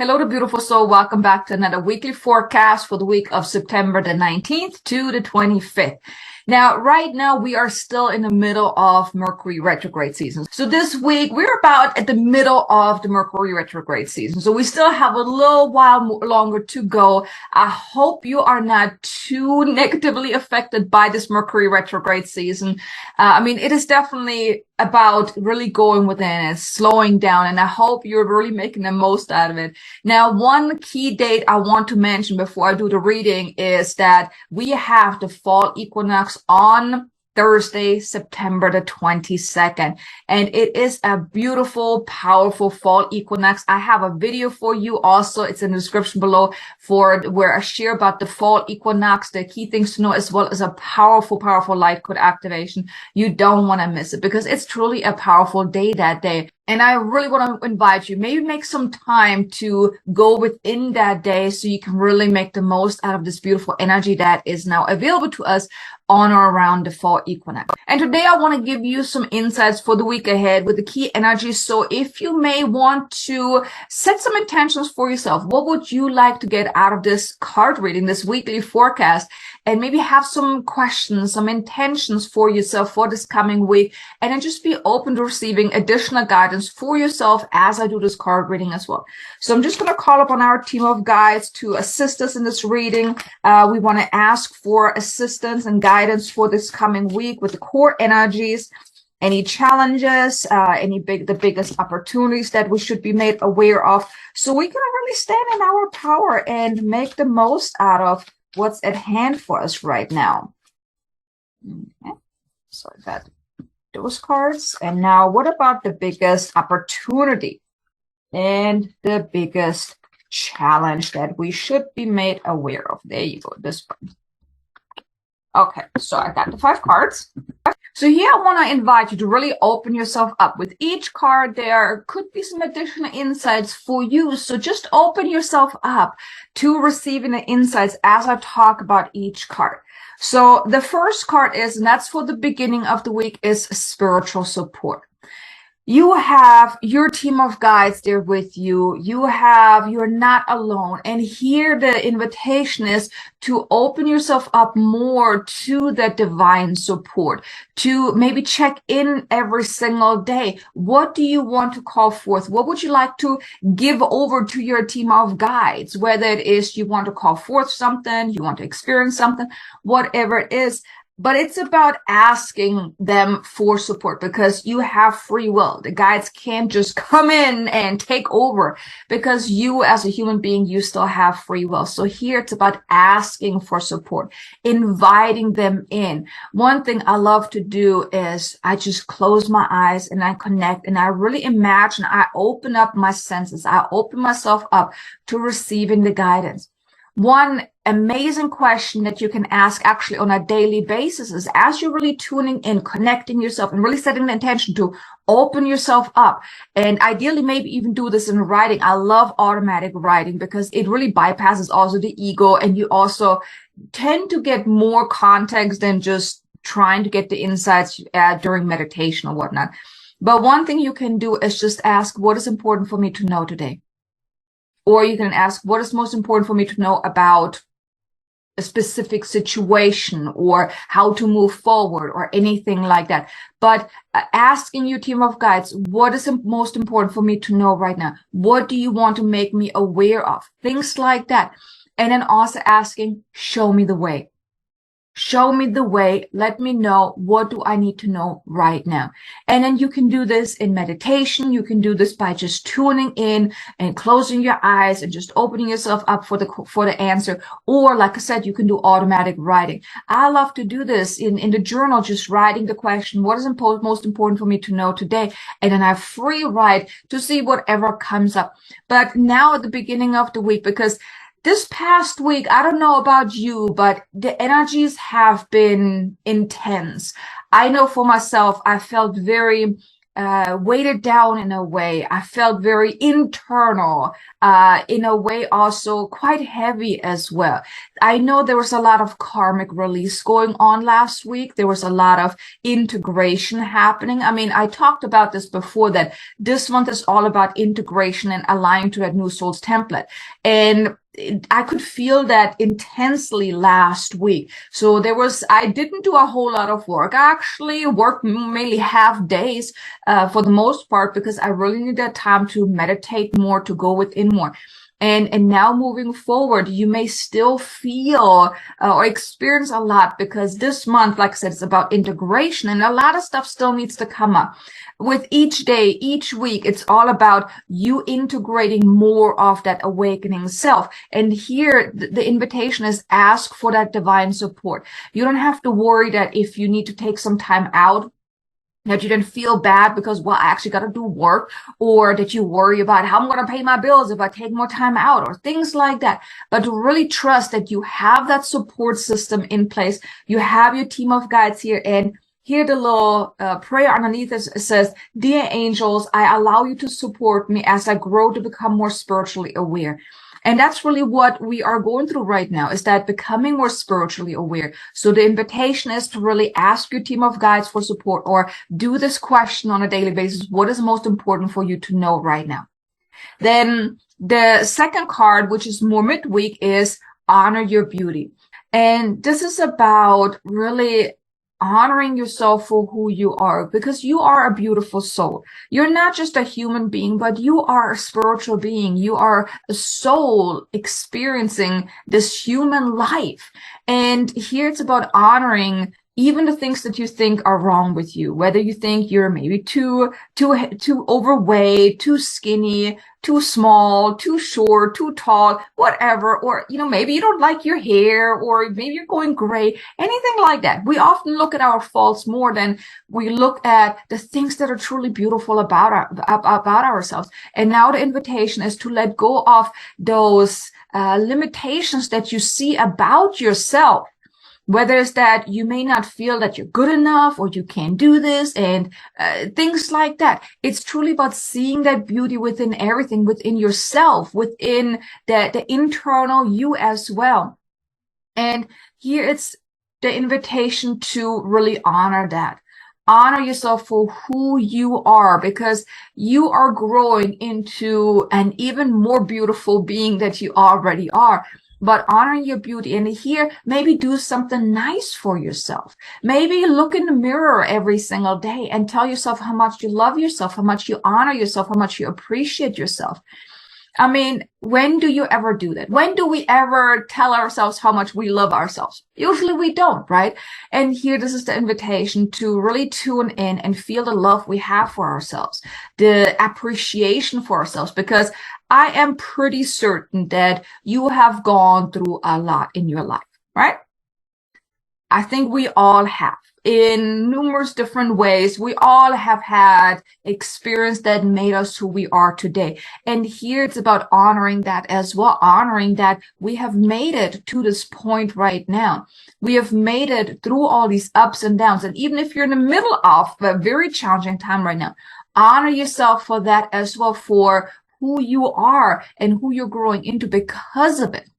Hello, the beautiful soul. Welcome back to another weekly forecast for the week of September the 19th to the 25th. Now, right now, we are still in the middle of Mercury retrograde season. So this week, we're about at the middle of the Mercury retrograde season. So we still have a little while longer to go. I hope you are not too negatively affected by this Mercury retrograde season. It is definitely about really going within and slowing down, and I hope you're really making the most out of it. Now, one key date I want to mention before I do the reading is that we have the fall equinox on Thursday, September the 22nd, and it is a beautiful, powerful fall equinox. I have a video for you also. It's in the description below for where I share about the fall equinox, the key things to know, as well as a powerful, powerful light code activation. You don't want to miss it because it's truly a powerful day that day. And I really want to invite you, maybe make some time to go within that day so you can really make the most out of this beautiful energy that is now available to us on or around the fall equinox. And today I want to give you some insights for the week ahead with the key energies. So if you may want to set some intentions for yourself, what would you like to get out of this card reading, this weekly forecast? And maybe have some questions, some intentions for yourself for this coming week, and then just be open to receiving additional guidance for yourself as I do this card reading as well. So I'm just going to call upon our team of guides to assist us in this reading. We want to ask for assistance and guidance for this coming week with the core energies, any challenges, the biggest opportunities that we should be made aware of, so we can really stand in our power and make the most out of what's at hand for us right now. Okay. So I got those cards. And now what about the biggest opportunity and the biggest challenge that we should be made aware of? There you go, this one. Okay, so I got the 5 cards. So here I want to invite you to really open yourself up. With each card, there could be some additional insights for you. So just open yourself up to receiving the insights as I talk about each card. So the first card is, and that's for the beginning of the week, is spiritual support. You have your team of guides there with you. You're not alone. And here the invitation is to open yourself up more to that divine support, to maybe check in every single day. What do you want to call forth? What would you like to give over to your team of guides? Whether it is you want to call forth something, you want to experience something, whatever it is. But it's about asking them for support because you have free will. The guides can't just come in and take over because you as a human being, you still have free will. So here it's about asking for support, inviting them in. One thing I love to do is I just close my eyes and I connect and I really imagine, I open up my senses. I open myself up to receiving the guidance. One amazing question that you can ask actually on a daily basis is, as you're really tuning in, connecting yourself and really setting the intention to open yourself up, and ideally maybe even do this in writing. I love automatic writing because it really bypasses also the ego, and you also tend to get more context than just trying to get the insights during meditation or whatnot. But one thing you can do is just ask, what is important for me to know today? Or you can ask, what is most important for me to know about a specific situation or how to move forward or anything like that. But asking your team of guides, what is most important for me to know right now? What do you want to make me aware of? Things like that. And then also asking, show me the way. Show me the way. Let me know, what do I need to know right now? And then you can do this in meditation. You can do this by just tuning in and closing your eyes and just opening yourself up for the answer. Or like I said, you can do automatic writing. I love to do this in the journal, just writing the question, what is most important for me to know today? And then I free write to see whatever comes up. But now at the beginning of the week, because this past week, I don't know about you, but the energies have been intense. I know for myself, I felt very weighted down in a way. I felt very internal, in a way also quite heavy as well. I know there was a lot of karmic release going on last week. There was a lot of integration happening. I mean, I talked about this before, that this month is all about integration and aligning to that new soul's template. And I could feel that intensely last week. So I didn't do a whole lot of work. I actually worked mainly half days, for the most part, because I really need that time to meditate more, to go within more. And now moving forward, you may still feel or experience a lot, because this month, like I said, it's about integration, and a lot of stuff still needs to come up. With each day, each week, it's all about you integrating more of that awakening self. And here, the invitation is ask for that divine support. You don't have to worry that if you need to take some time out, that you didn't feel bad because, well, I actually got to do work, or that you worry about how I'm going to pay my bills if I take more time out, or things like that. But to really trust that you have that support system in place. You have your team of guides here, and here the little prayer underneath it says, "Dear angels, I allow you to support me as I grow to become more spiritually aware." And that's really what we are going through right now, is that becoming more spiritually aware. So the invitation is to really ask your team of guides for support, or do this question on a daily basis. What is most important for you to know right now? Then the second card, which is more midweek, is honor your beauty. And this is about really honoring yourself for who you are, because you are a beautiful soul. You're not just a human being, but you are a spiritual being. You are a soul experiencing this human life. And here it's about honoring even the things that you think are wrong with you, whether you think you're maybe too overweight, too skinny, too small, too short, too tall, whatever, or, maybe you don't like your hair, or maybe you're going gray, anything like that. We often look at our faults more than we look at the things that are truly beautiful about ourselves. And now the invitation is to let go of those limitations that you see about yourself. Whether it's that you may not feel that you're good enough, or you can't do this, and things like that. It's truly about seeing that beauty within everything, within yourself, within the internal you as well. And here it's the invitation to really honor that. Honor yourself for who you are, because you are growing into an even more beautiful being that you already are. But honoring your beauty, and here, maybe do something nice for yourself. Maybe look in the mirror every single day and tell yourself how much you love yourself, how much you honor yourself, how much you appreciate yourself. I mean, when do you ever do that? When do we ever tell ourselves how much we love ourselves? Usually we don't, right? And here, this is the invitation to really tune in and feel the love we have for ourselves, the appreciation for ourselves, because I am pretty certain that you have gone through a lot in your life, right? I think we all have, in numerous different ways. We all have had experience that made us who we are today. And here it's about honoring that as well, honoring that we have made it to this point right now. We have made it through all these ups and downs. And even if you're in the middle of a very challenging time right now, honor yourself for that as well, for who you are and who you're growing into because of it.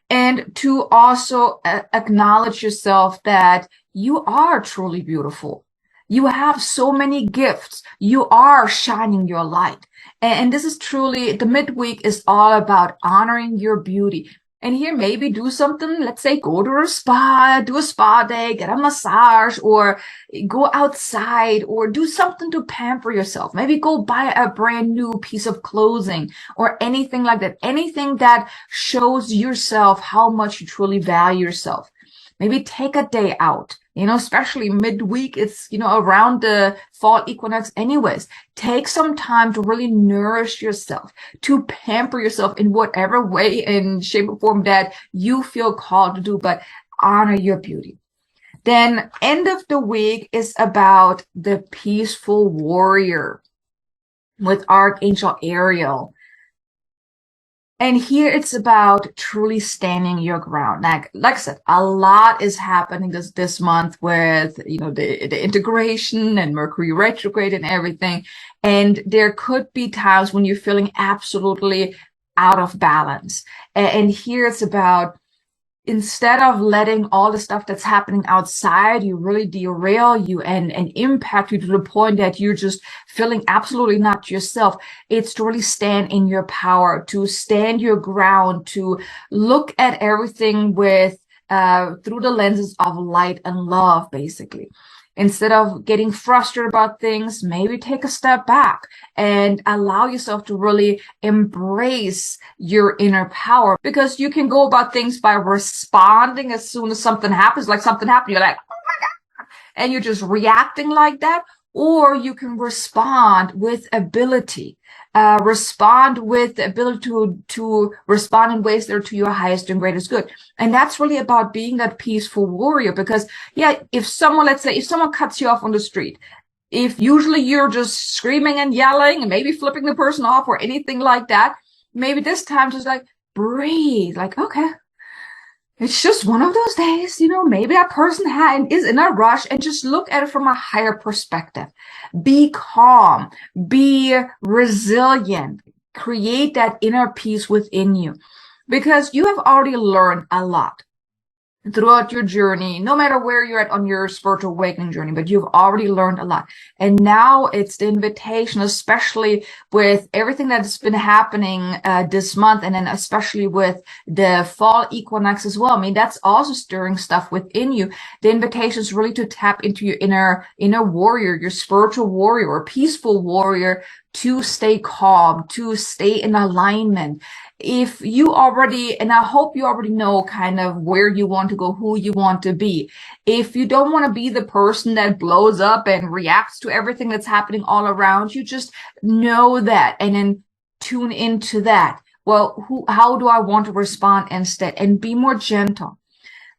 And to also acknowledge yourself that you are truly beautiful. You have so many gifts. You are shining your light. And this is truly, the midweek is all about honoring your beauty. And here, maybe do something, let's say go to a spa, do a spa day, get a massage, or go outside, or do something to pamper yourself. Maybe go buy a brand new piece of clothing, or anything like that. Anything that shows yourself how much you truly value yourself. Maybe take a day out, especially midweek. It's, around the fall equinox anyways. Take some time to really nourish yourself, to pamper yourself in whatever way and shape or form that you feel called to do, but honor your beauty. Then end of the week is about the peaceful warrior with Archangel Ariel. And here it's about truly standing your ground. Like I said, a lot is happening this month with, the integration and Mercury retrograde and everything. And there could be times when you're feeling absolutely out of balance. And here it's about, instead of letting all the stuff that's happening outside you really derail you and impact you to the point that you're just feeling absolutely not yourself, it's to really stand in your power, to stand your ground, to look at everything with through the lenses of light and love, basically. Instead of getting frustrated about things, maybe take a step back and allow yourself to really embrace your inner power, because you can go about things by responding as soon as something happens, like something happened, you're like, oh my God, and you're just reacting like that. Or you can respond with ability. Respond with the ability to respond in ways that are to your highest and greatest good. And that's really about being that peaceful warrior. Because if someone cuts you off on the street, if usually you're just screaming and yelling and maybe flipping the person off or anything like that, maybe this time just like breathe, like, okay, it's just one of those days, maybe that person is in a rush, and just look at it from a higher perspective. Be calm, be resilient, create that inner peace within you, because you have already learned a lot throughout your journey, no matter where you're at on your spiritual awakening journey, but you've already learned a lot. And now it's the invitation, especially with everything that's been happening this month, and then especially with the fall equinox as well. I mean, that's also stirring stuff within you. The invitation is really to tap into your inner warrior, your spiritual warrior or peaceful warrior, to stay calm, to stay in alignment. If you already, and I hope you already know kind of where you want to go, who you want to be. If you don't want to be the person that blows up and reacts to everything that's happening all around you, just know that and then tune into that. Well, how do I want to respond instead? And be more gentle.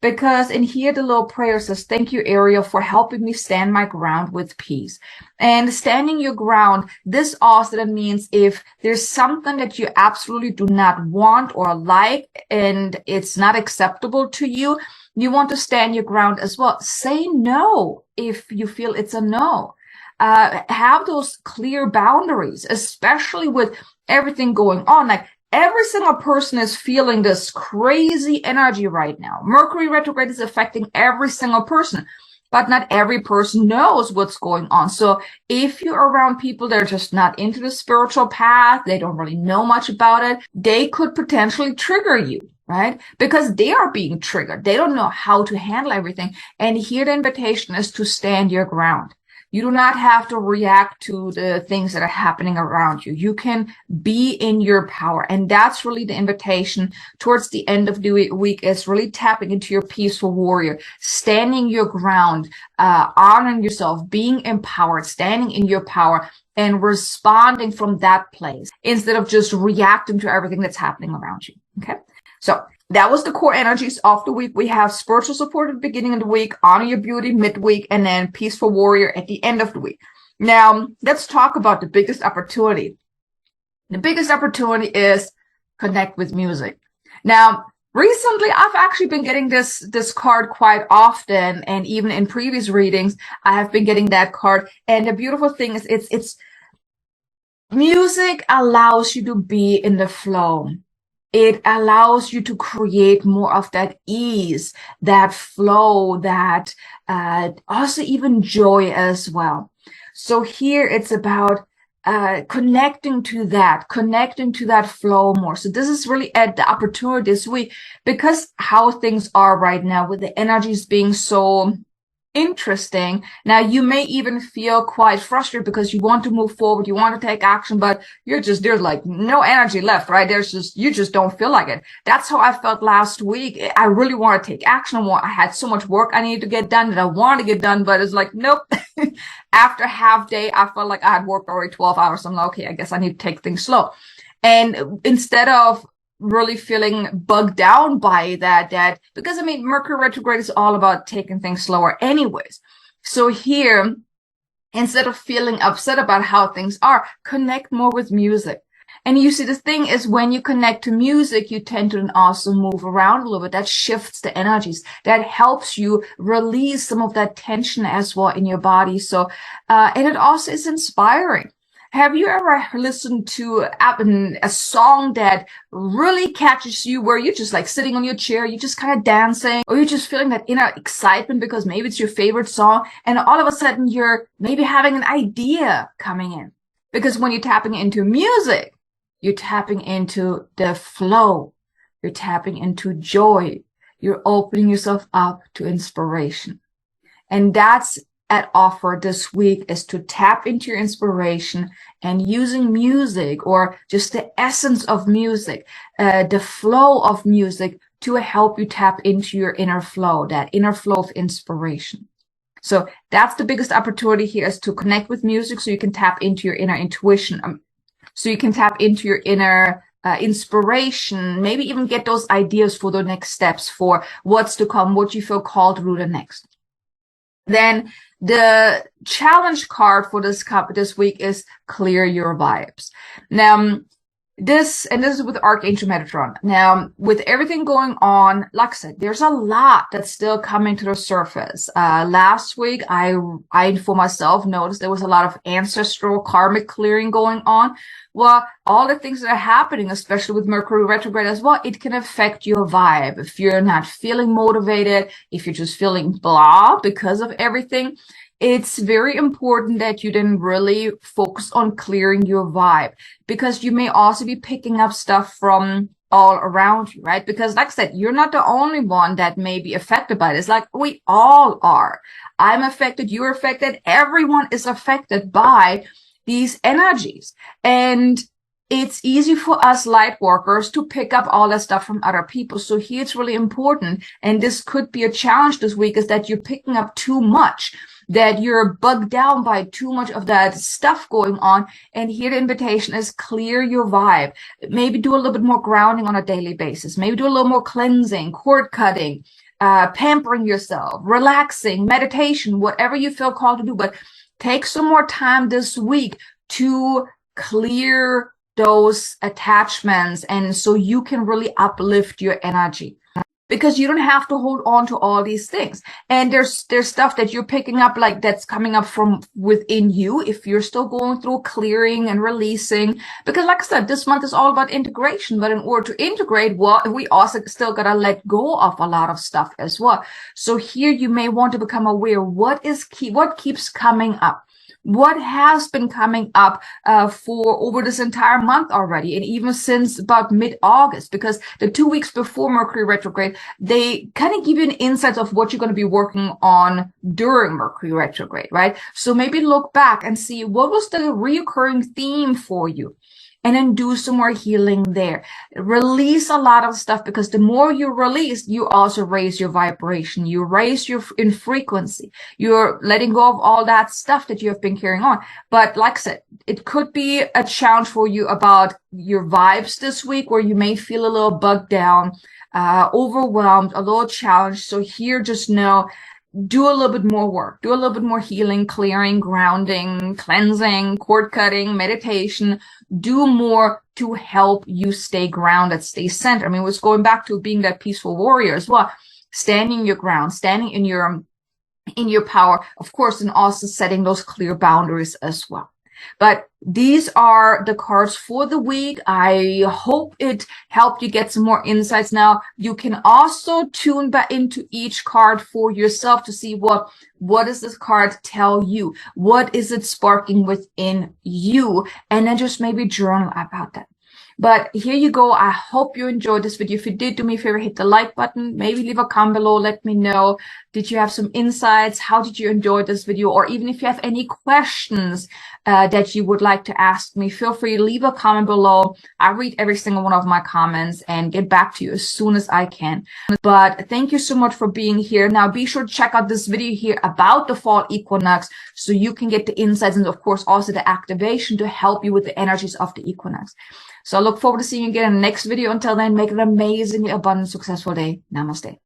Because in here, the little prayer says, thank you, Ariel, for helping me stand my ground with peace. And standing your ground, this also means if there's something that you absolutely do not want or like, and it's not acceptable to you, you want to stand your ground as well. Say no if you feel it's a no. Have those clear boundaries, especially with everything going on. Like, every single person is feeling this crazy energy right now. Mercury retrograde is affecting every single person, but not every person knows what's going on. So if you're around people that are just not into the spiritual path, they don't really know much about it, they could potentially trigger you, right? Because they are being triggered. They don't know how to handle everything. And here the invitation is to stand your ground. You do not have to react to the things that are happening around you. You can be in your power. And that's really the invitation towards the end of the week, is really tapping into your peaceful warrior, standing your ground, honoring yourself, being empowered, standing in your power, and responding from that place instead of just reacting to everything that's happening around you. Okay. So that was the core energies of the week. We have spiritual support at the beginning of the week, honor your beauty midweek, and then peaceful warrior at the end of the week. Now, let's talk about the biggest opportunity. The biggest opportunity is connect with music. Now, recently, I've actually been getting this card quite often, and even in previous readings, I have been getting that card. And the beautiful thing is, it's music allows you to be in the flow. It allows you to create more of that ease, that flow, that also even joy as well. So here it's about connecting to that flow more. So this is really at the opportunity this week, because how things are right now with the energies being so interesting. Now, you may even feel quite frustrated because you want to move forward, you want to take action, but there's like no energy left, right? You just don't feel like it. That's how I felt last week. I really want to take action. I had so much work I needed to get done that I wanted to get done, but it's like, nope. After half day, I felt like I had worked already 12 hours. I'm like, okay, I guess I need to take things slow. And instead of really feeling bugged down by that, because I mean, Mercury retrograde is all about taking things slower anyways. So here, instead of feeling upset about how things are, connect more with music. And you see, the thing is, when you connect to music, you tend to then also move around a little bit. That shifts the energies. That helps you release some of that tension as well in your body. So, and it also is inspiring. Have you ever listened to a song that really catches you, where you're just like sitting on your chair, you're just kind of dancing, or you're just feeling that inner excitement because maybe it's your favorite song, and all of a sudden you're maybe having an idea coming in? Because when you're tapping into music, you're tapping into the flow. You're tapping into joy. You're opening yourself up to inspiration. And that's at offer this week, is to tap into your inspiration and using music, or just the essence of music, the flow of music, to help you tap into your inner flow, that inner flow of inspiration. So that's the biggest opportunity here, is to connect with music so you can tap into your inner intuition, so you can tap into your inner inspiration, maybe even get those ideas for the next steps, for what's to come, what you feel called to do the next. Then the challenge card for this week is clear your vibes. Now, this is with Archangel Metatron. Now, with everything going on, like I said, there's a lot that's still coming to the surface. Last week, I for myself noticed there was a lot of ancestral karmic clearing going on. Well, all the things that are happening, especially with Mercury retrograde as well, it can affect your vibe. If you're not feeling motivated, if you're just feeling blah because of everything, it's very important that you then really focus on clearing your vibe, because you may also be picking up stuff from all around you, right? Because like I said, you're not the only one that may be affected by this. Like, we all are. I'm affected. You're affected. Everyone is affected by these energies. And it's easy for us light workers to pick up all that stuff from other people. So here it's really important, and this could be a challenge this week, is that you're picking up too much, that you're bugged down by too much of that stuff going on. And here the invitation is clear your vibe. Maybe do a little bit more grounding on a daily basis. Maybe do a little more cleansing, cord cutting, pampering yourself, relaxing, meditation, whatever you feel called to do. But take some more time this week to clear those attachments, and so you can really uplift your energy, because you don't have to hold on to all these things. And there's stuff that you're picking up, like that's coming up from within you, if you're still going through clearing and releasing. Because like I said, this month is all about integration, but in order to integrate, well, we also still gotta let go of a lot of stuff as well. So here you may want to become aware, what keeps coming up. What has been coming up for over this entire month already, and even since about mid-August, because the 2 weeks before Mercury retrograde, they kind of give you an insight of what you're going to be working on during Mercury retrograde, right? So maybe look back and see what was the reoccurring theme for you, and then do some more healing there. Release a lot of stuff, because the more you release, you also raise your vibration. You raise your in frequency. You're letting go of all that stuff that you have been carrying on. But like I said, it could be a challenge for you about your vibes this week, where you may feel a little bugged down, overwhelmed, a little challenged. So here, just know, do a little bit more work, do a little bit more healing, clearing, grounding, cleansing, cord cutting, meditation. Do more to help you stay grounded, stay centered. I mean, it's going back to being that peaceful warrior as well, standing your ground, standing in your power, of course, and also setting those clear boundaries as well. But these are the cards for the week. I hope it helped you get some more insights. Now, you can also tune back into each card for yourself to see what does this card tell you? What is it sparking within you? And then just maybe journal about that. But here you go. I hope you enjoyed this video. If you did, do me a favor, hit the like button, maybe leave a comment below. Let me know, did you have some insights? How did you enjoy this video? Or even if you have any questions that you would like to ask me, feel free to leave a comment below. I read every single one of my comments and get back to you as soon as I can. But thank you so much for being here. Now, be sure to check out this video here about the fall equinox, so you can get the insights and, of course, also the activation to help you with the energies of the equinox. So I look forward to seeing you again in the next video. Until then, make it an amazingly abundant, successful day. Namaste.